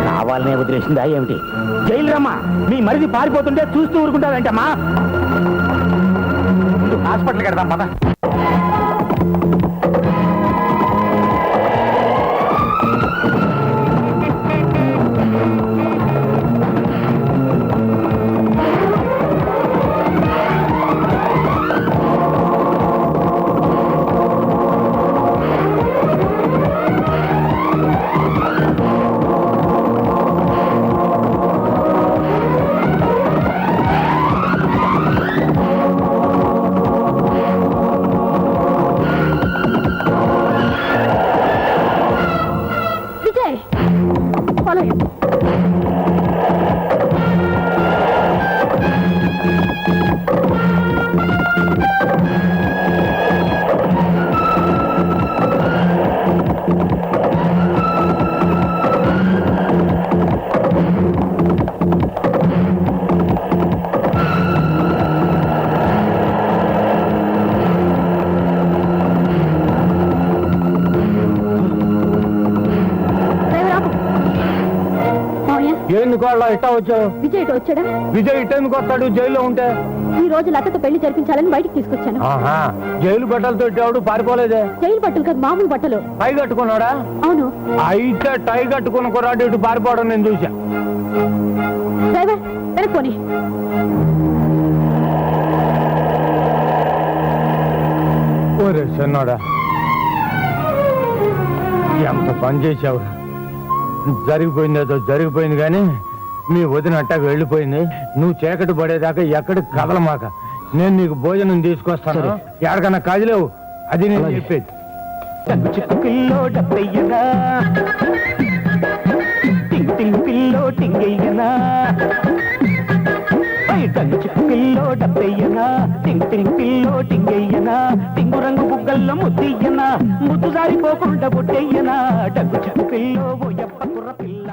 కావాలనే వదిలేసిందా ఏమిటి? జైలు రమ్మా. మీ మరిది పారిపోతుంటే చూస్తూ ఊరుకుంటావేంటమ్మా? ముందు హాస్పిటల్కి వెళ్దాం పద. ఎందుకు ఇట్టా వచ్చావు? విజయ్ ఇటు వచ్చాడా? విజయ్ ఇటు ఎందుకు వస్తాడు జైల్లో ఉంటే? ఈ రోజు లతతో పెళ్లి జరిపించాలని బయటికి తీసుకొచ్చాను. జైలు బట్టలతో ఇట్టాడు పారిపోలేదే? జైలు బట్టలు కాదు, మామూలు బట్టలు. టై కట్టుకున్నాడా? అవును. అయితే టై కట్టుకున్న కుర్రాడు ఇటు పారిపోవడం నేను చూసా. డ్రైవర్ వెనక్కొని. ఓరే చిన్నోడా, ఎంత పని చేశావు. జరిగిపోయిందేదో జరిగిపోయింది, కానీ మీ వదిన అట్టాక వెళ్ళిపోయింది. నువ్వు చీకటి పడేదాకా ఎక్కడికి కదలమాక. నేను నీకు భోజనం తీసుకొస్తాను. ఎక్కడికన్నా కాజలేవు, అది నేను చెప్పేది. పిల్లో డబ్బయ్యనా, టింగ్ టింగ్ పిల్లో టింగయ్యనా, పిల్లో డబ్బయ్యనా, టింగ్ టింగ్ పిల్లో టింగయ్యనా, టింగు రంగు బుగ్గల్లో ముద్దయ్యనా, ముద్దు జారిపోకుండా బుట్టయ్యనా, డగ్గు చిక్కు పిల్లో ఓ ఎప్ప కుర్ర పిల్ల.